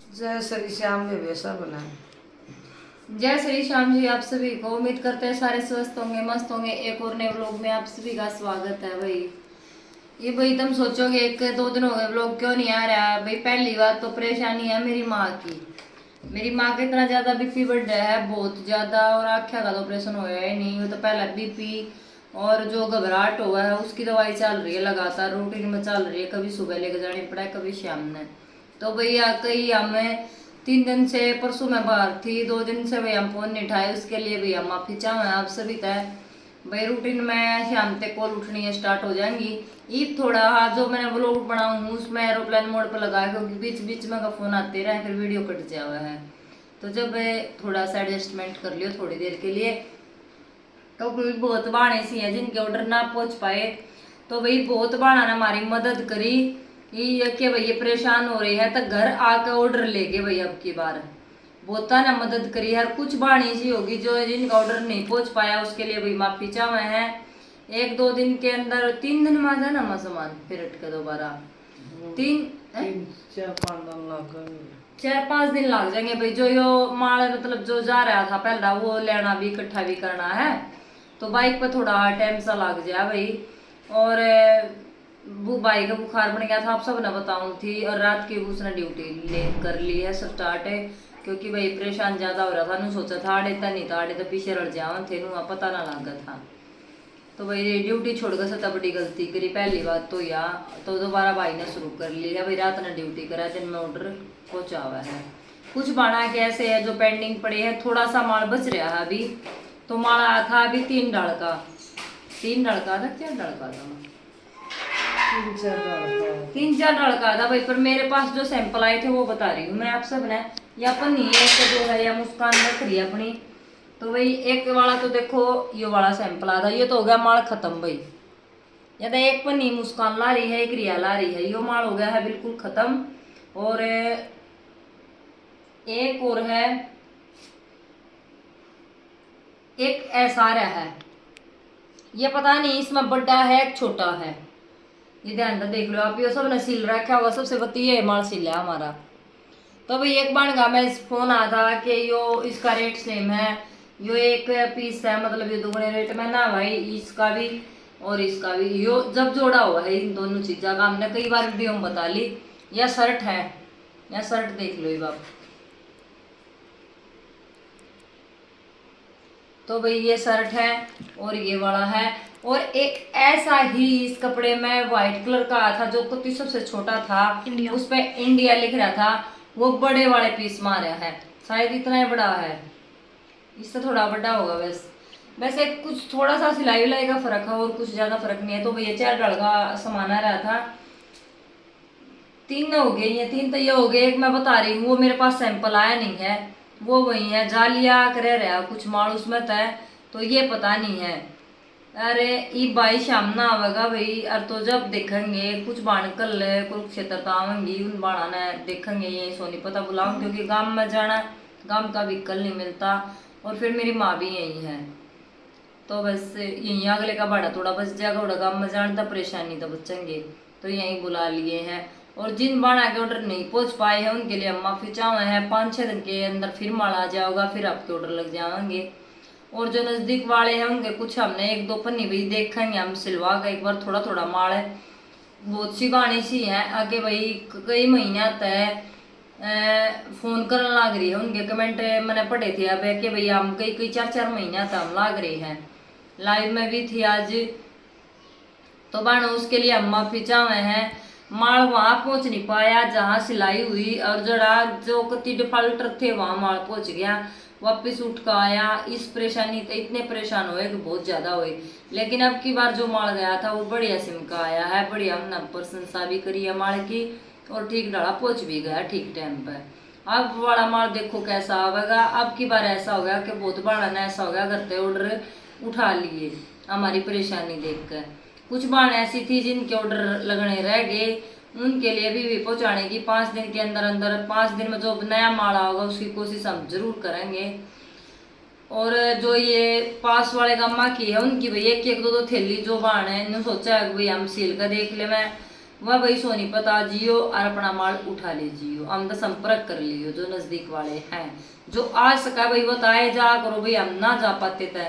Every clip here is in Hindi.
जय श्री श्याम में वैसा बनाए। जय श्री श्याम जी। आप सभी को उम्मीद करते हैं सारे स्वस्थ होंगे, मस्त होंगे। एक और नए व्लॉग में आप सभी का स्वागत है भाई। ये भाई तुम सोचोगे एक दो दिन हो गए व्लॉग क्यों नहीं आ रहा भाई। पहली बात तो परेशानी है मेरी माँ की। मेरी माँ का इतना ज्यादा बीपी बढ़ रहा है, बहुत ज्यादा। और आख्या का तो ऑपरेशन होया ही नहीं, वो तो पहला बीपी और जो घबराहट हुआ है उसकी दवाई चल रही है लगातार, रूटीन में चल रही है। कभी सुबह लेके जानी पड़ा है, कभी शाम में। तो भैया कहीं हमें 3 दिन से, परसों मैं बाहर थी, 2 दिन से भैया हम फोन नहीं उठाए, उसके लिए भैया माफी चाहूँ आप सभी तय। भाई रूटीन में शाम तक कॉल उठनी स्टार्ट हो जाएंगी। ईद थोड़ा हाँ जो मैंने व्लॉग बनाऊँ हूँ उसमें एरोप्लेन मोड पर लगाया, क्योंकि बीच बीच में का फोन आते रहे फिर वीडियो कट जाया हुआ है। तो जब थोड़ा सा एडजस्टमेंट कर लियो थोड़ी देर के लिए। तो कोई बहुत बहाने सी है जिनके ऑर्डर ना पहुंच पाए, तो भाई बहुत बहाना ने हमारी मदद करी। ये कि भैया परेशान हो रही है तो घर आकर ऑर्डर लेके भाई अब की बार बोता ने मदद करी है। कुछ बहानी सी होगी जो जिनका ऑर्डर नहीं पहुंच पाया उसके लिए भाई माफी चाहे हैं। 1-2 दिन के अंदर, 3 दिन में आ जाना मा सामान फिर अटके दोबारा। तीन 3-4-5 दिन लग गए। 4-5 दिन लग जाएंगे भाई। जो यो माल मतलब जो जा रहा था पहला वो लेना भी इकट्ठा भी करना है, तो बाइक पे थोड़ा टाइम सा लग जाए भाई। और वो भाई का बुखार बन गया था, आप सब ने बताऊं थी। और रात की उसने ड्यूटी ले कर ली है स्टार्ट है, क्योंकि भाई परेशान ज्यादा हो रहा था। नु सोचा था आड़े नहीं था, आड़े तो पीछे रड़ जावन थे, नु पता ना लगा था। तो भाई ड्यूटी छोड़ कर सता बड़ी गलती करी पहली बात तो या। तो दोबारा भाई ने शुरू कर ली है भाई, रात ने ड्यूटी करा, दिन में ऑर्डर पहुंचा हुआ है। कुछ बाना कैसे है जो पेंडिंग पड़े हैं, थोड़ा सा माल बच रहा है अभी। तो माल आया था अभी 3 डाल का, 3 डाल का था, 4 डाल का था, 3-4 डाल का था भाई। पर मेरे पास जो सैंपल आए थे वो बता रही हूँ मैं आप सब ने। या पन्नी है जो है या मुस्कान रख रही है अपनी। तो भाई एक वाला तो देखो ये वाला सैंपल आया था, ये तो हो गया माल खत्म भाई। या तो एक पन्नी मुस्कान ला रही है, एक रिया ला रही है, ये माल हो गया है बिल्कुल खत्म। और एक और है, एक ऐसा है, ये पता नहीं इसमें बड़ा है छोटा है, ये ध्यान से देख लो आप। ये सब ने सिल रखा हुआ, सबसे बत्ती ये माल सिल है हमारा। तो भाई एक बनगा मैं इस फोन आया था कि यो इसका रेट सेम है, यो एक पीस है, मतलब ये दोगुने रेट में ना भाई। इसका भी और इसका भी यो जब जोड़ा हुआ है इन दोनों चीजा का, हमने कई बार वीडियो में बता ली। यह शर्ट है, यह शर्ट देख लो ये बाप। तो भाई ये शर्ट है और ये वाला है। और एक ऐसा ही इस कपड़े में व्हाइट कलर का आया था जो कुत्ती सबसे छोटा था, उस पे इंडिया लिख रहा था, वो बड़े वाले पीस मारा है, शायद इतना ही बड़ा है, इससे थोड़ा बड़ा होगा बस। वैसे कुछ थोड़ा सा सिलाई विलाई का फर्क है और कुछ ज्यादा फर्क नहीं है। तो भैया 4 डाल का सामान आ रहा था, 3 हो गए, ये 3 तो ये हो गए। एक मैं बता रही हूँ वो मेरे पास सैंपल आया नहीं है, वो वही है जालिया करे रहा कुछ माल उसमें तय, तो ये पता नहीं है। अरे ई भाई शाम ना आवेगा भाई। और तो जब देखेंगे कुछ बाण कल कुरुक्षेत्र तो आवेंगी, उन बाणा ने देखेंगे ये सोनी पता बुलाऊं, क्योंकि गांव में जाना, गांव का व्हीकल नहीं मिलता। और फिर मेरी माँ भी यही है, तो बस यहीं अगले का भाड़ा थोड़ा बच जाएगा, थोड़ा गांव में जानता परेशानी तो बचेंगे, तो यहीं बुला लिए हैं। और जिन बाणा के ऑर्डर नहीं पहुंच पाए हैं उनके लिए हम माफी चाहे हैं। 5-6 दिन के अंदर फिर माल आ जाएगा, फिर आपके ऑर्डर लग जाएंगे। और जो नजदीक वाले हैं उनके कुछ हमने 1-2 पन्नी भी देखेंगे हम सिलवा का एक बार, थोड़ा थोड़ा माल है, बहुत सी गानी सी है आगे भाई। कई महीने तय फोन करने लग रही है, उनके कमेंट मैंने पढ़े थे अब कि भैया हम कई कई 4-4 महीने तक हम लाग रहे हैं। लाइव में भी थी आज, तो बहन उसके लिए हम माफी चाहे हैं। माल वहां पहुंच नहीं पाया जहां सिलाई हुई, और जरा जो कति डिफॉल्टर थे वहां माल पहुंच गया, वापिस उठ कर आया। इस परेशानी तो इतने परेशान हुए कि बहुत ज्यादा हुए। लेकिन अब की बार जो माल गया था वो बढ़िया सिम का आया है, बढ़िया हमने प्रशंसा भी करी है माल की, और ठीक डाला पहुंच भी गया ठीक टाइम पर। अब वाला माल देखो कैसा आवेगा। अब की बार ऐसा हो गया कि बहुत बड़ा ना ऐसा हो गया, करते ऑर्डर उठा लिए हमारी परेशानी देखकर। कुछ बाण ऐसी थी जिनके ऑर्डर लगने रह गए, उनके लिए भी पहुंचाने की 5 दिन के अंदर अंदर, 5 दिन में जो नया माल होगा उसकी कोशिश हम जरूर करेंगे। और जो ये पास वाले गामा की है उनकी भाई 1-1 2-2 थैली जो बाण है, इन्होंने सोचा है भाई हम सील कर देख ले। मैं वह वही सोनीपत आ जियो और अपना माल उठा ले जियो, हमसे संपर्क कर लियो जो नजदीक वाले हैं। जो आ सका भाई बताए जा करो भाई, हम ना जा पाते थे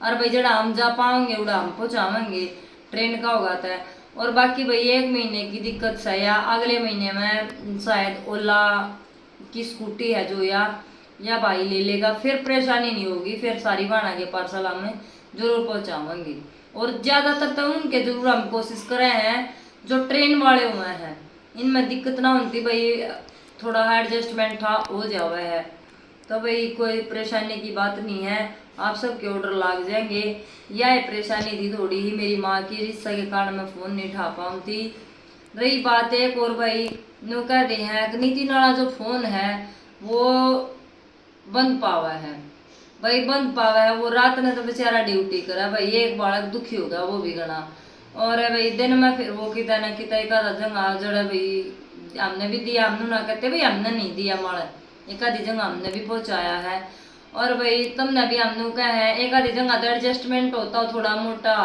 और भाई जड़ा हम जा पाएंगे उड़ा हम पहुंचावेंगे, ट्रेन का होगा था। और बाकी भाई 1 महीने की दिक्कत से या अगले महीने में शायद ओला की स्कूटी है जो या भाई ले लेगा, फिर परेशानी नहीं होगी, फिर सारी बाणा के पार्सल हमें जरूर पहुंचावेंगे। और ज्यादातर तो उनके जरूर हम कोशिश करे हैं जो ट्रेन वाले हुए हैं, इनमें दिक्कत ना होती भाई, थोड़ा एडजस्टमेंट था हो जावे है, तो भाई कोई परेशानी की बात नहीं है, आप सबके ऑर्डर लाग जाएंगे। यह परेशानी थी थोड़ी ही मेरी माँ की, रिश्ता के कारण मैं फ़ोन नहीं उठा पाऊँ थी। रही बात एक और भाई नो कहते हैं कि नितिन वाला जो फ़ोन है वो बंद पावा है भाई, बंद पावा है। वो रात ने तो बेचारा ड्यूटी करा भाई, एक बालक दुखी होगा वो भी गना। और भाई दिन में फिर वो किता ना किता एक आधा जगह जड़ा भाई हमने भी दिया, हमने ना कहते भाई हमने नहीं दिया माल, एक आधी जगह हमने भी पहुंचाया है। और भाई तुमने भी हमने कहा है एक आधी जगह तो एडजस्टमेंट होता हो थोड़ा मोटा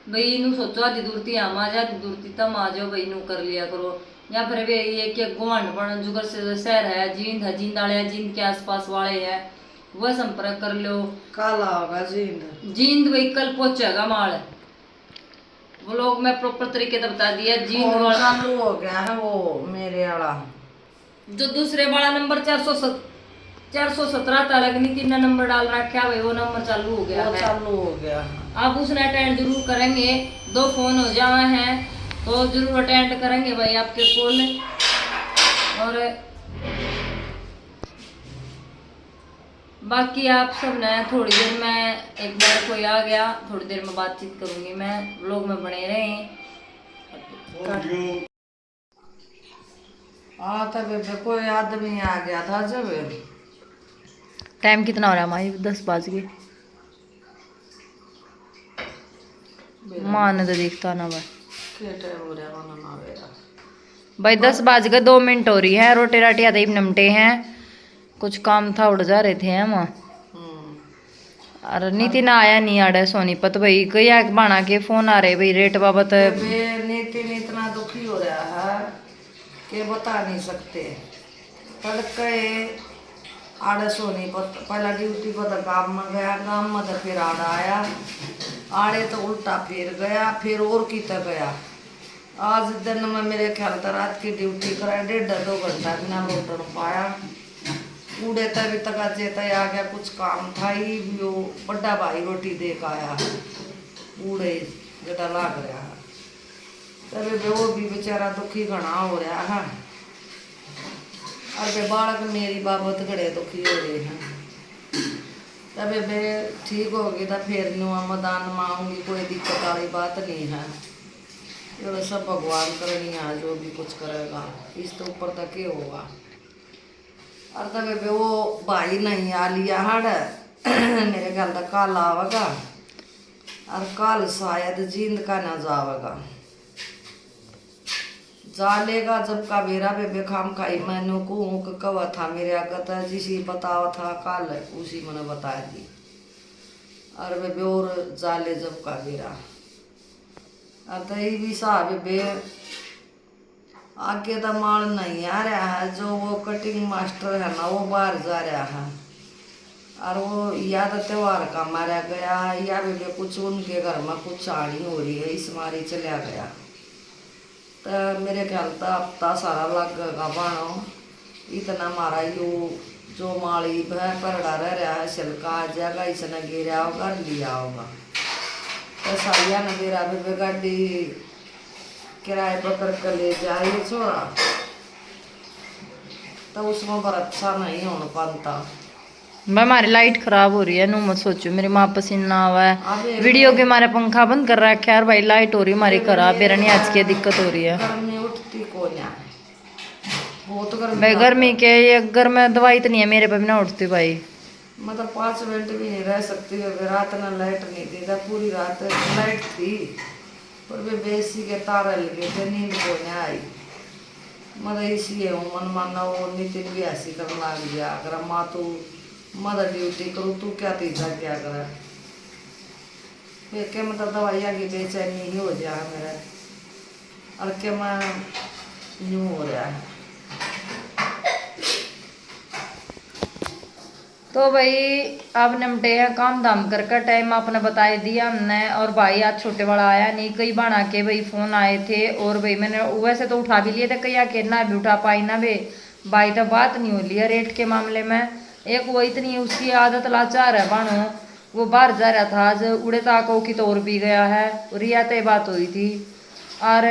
भाई, नू सोचो आधी दूरती हम आ जाए, आधी दूरती तुम आ जाओ भाई, नू कर लिया करो। या फिर वे ये कि गुआंढ पण जुगर से शहर है, जींद है, जींद वाले हैं, जींद के आसपास वाले हैं, वह संपर्क कर लो। काला होगा जींद, जींद भाई कल पहुंचेगा माल, वो लोग मैं प्रॉपर तरीके से बता दिया। जींद फोन वाला चालू हो गया है वो मेरे वाला, जो दूसरे वाला नंबर 417 तक नितिन ने नंबर डाल रखा है भाई, वो नंबर चालू हो गया वो है, चालू हो गया। आप उसने अटेंड जरूर करेंगे। 2 फोन हो जाए हैं तो जरूर अटेंड करेंगे भाई आपके कॉल। और बाकी आप सब ने थोड़ी देर में एक बार कोई आ गया, थोड़ी देर में बातचीत करूंगी मैं, व्लॉग में बने रहें। हाँ तब कोई आदमी आ गया था जब, टाइम कितना हो रहा है हमारी? 10 बज गए। माँ ने तो देखता ना भाई, क्या टाइम हो रहा है ना मेरा भाई 10 बज गए 2 मिनट हो रही है, रोटी राटी आते ही नमटे हैं, कुछ काम था उड़ जा रहे थे हम। और नितिन आया नहीं आड़े सोनीपत भाई, कई बाणा के फोन आ रहे भाई रेट बाबत। नितिन इतना दुखी हो रहा है कि बता नहीं सकते। तड़के आड़े सोनीपत पहला ड्यूटी पर गाँव में गया, गाँव में तो फिर आड़ा आया, आड़े तो उल्टा फिर गया, फिर और की तक गया। आज दिन में मेरे ख्याल तो रात की ड्यूटी कराया, 1.5-2 घंटा बिना लौटन पाया। कूड़े तभी तक चेता आ गया, कुछ काम था ही, वो बड़ा भाई रोटी दे के आया, कूड़े जटा लाग रहा है, तभी वो भी बेचारा दुखी घना हो रहा है। और वे बालक मेरी बाबत घड़े दुखी हो रहे हैं। तभी वे ठीक होगी तो फिर नुआ मैदान में आऊँगी, कोई दिक्कत वाली बात नहीं है, ये सब भगवान करनी है, जो भी कुछ करेगा इस तो ऊपर तक ही होगा। और तब वो भाई नहीं आ लिया हड़ मेरे ख्याल तक कल आवेगा, और कल शायद जींद का ना जावेगा, जा लेगा जब का बेरा बेबे खाम खाई मैंने को कवा था मेरे आगत जिसी बतावा था कल उसी मैंने बता दी। और बेबे और जा ले जब का बेरा, और तई भी साहब बेबे आगे तो माल नहीं आ रहा है, जो वो कटिंग मास्टर है ना वो बाहर जा रहा है, और वो या तो त्यौहार का मारा गया या बेबे कुछ उनके घर में कुछ आड़ी हो रही है, इस मारी चला गया। तो मेरे ख्याल तो हफ्ता सारा लगेगा बाणो, इतना मारा यू जो माली वह परड़ा रह रहा है सिलका आ जाएगा, इसने गिरा होगा लिया होगा। तो सारिया ने मेरा बेबे गाड़ी किराए पकड़ कर ले जाए छोड़ा, तो उसमें पर अच्छा नहीं हो पाता। भाई हमारी लाइट खराब हो रही है, नू मत सोचो मेरी माँ पसीना हुआ है, वीडियो के हमारे पंखा बंद कर रखा है, भाई लाइट हो रही हमारी खराब, मेरा नहीं आज की दिक्कत हो रही है। गर्मी उठती को ना बहुत गर्मी भाई गर्मी के ये घर में दवाई तो नहीं है मेरे पे भी ना उठती भाई, मतलब 5 मिनट भी नहीं रह सकती है। रात में लाइट नहीं दी था, पूरी रात लाइट थी पर वे बेसी के तार लगे थे, नींद को नहीं आई। मतलब इसलिए मन माना वो नितिन भी ऐसी करने लग गया, अगर माँ तू मदर ड्यूटी करूँ तू क्या तीजा क्या करे, फिर के मतलब दवाइयाँ की बेचैनी ही हो जाए मेरा। और के मैं यूं हो रहा है। तो भाई अब निपटे हैं काम धाम करके, टाइम आपने बता ही दिया हमने। और भाई आज छोटे वाला आया नहीं, कई बना के भाई फोन आए थे और भाई मैंने वैसे तो उठा भी लिए थे, कई आके ना भी उठा पाई ना वे। भाई तो बात नहीं हो रही है रेट के मामले में। एक वो इतनी उसकी आदत लाचार है बानो, वो बाहर जा रहा था आज, उड़े ताको की तौर पी गया है। रिया तय बात हुई थी और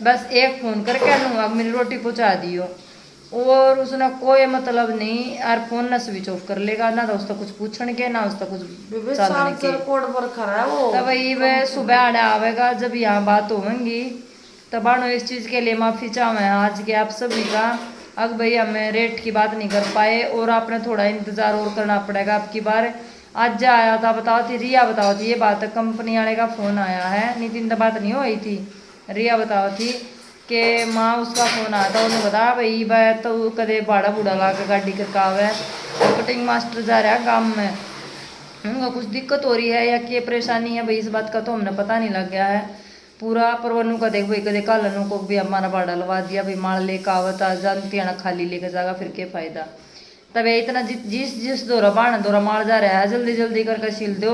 बस एक फोन करके लूँ अब मेरी रोटी पहुँचा दियो, और उसने कोई मतलब नहीं। और फोन ना स्विच ऑफ कर लेगा, ना तो उसका कुछ पूछने के ना उसका कुछ चालने के। कोड पर खड़ा है वो। तब वही वह सुबह आने आवेगा जब यहाँ बात होंगी, तब आनो इस चीज़ के लिए माफ़ी चाहे आज के आप सभी का। अब भाई हमें रेट की बात नहीं कर पाए और आपने थोड़ा इंतज़ार और करना पड़ेगा आपकी बार। आज जा आया था बताओ थी, रिया बताओ थी ये बात, कंपनी वाले का फ़ोन आया है, नितिन तो बात नहीं हुई थी। रिया बताओ थी कि माँ उसका फ़ोन आया था, उन्हें बता भाई वह तो कदे बाड़ा बूढ़ा ला के गाड़ी करकाव है, कटिंग मास्टर जा रहा है काम में, उनका कुछ दिक्कत हो रही है या क्या परेशानी है भाई, इस बात का तो हमने पता नहीं लग गया है पूरा। पर वनु का देख भाई कदे कालनों को भी हमारा बाड़ा लगा दिया भाई, माल लेकर आवता जानती है ना, खाली लेकर जाएगा फिर क्या फ़ायदा। तब इतना जिस दौरा बाण दौरा माल जा रहा है जल्दी जल्दी करके सिल दो,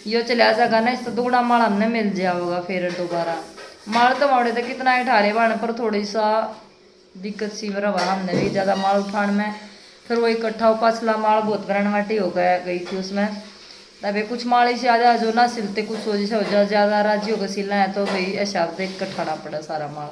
यो चला जाएगा ना, इससे दूसरा माल हमने मिल जाएगा फिर दोबारा। माल तो मारे तो कितना ही उठा रहे बाण, पर थोड़ी सा दिक्कत सी रहा हमने भी ज़्यादा माल उठाने में। फिर वो इकट्ठा पछला माल बहुत ग्रानवाटी हो गई थी उसमें। तभी कुछ माल से आजा जो ना सिलते कुछ हो जैसे हो जा ज़्यादा राजी होकर सिलना है तो भाई ऐसा देख कर उठाना पड़ा सारा माल।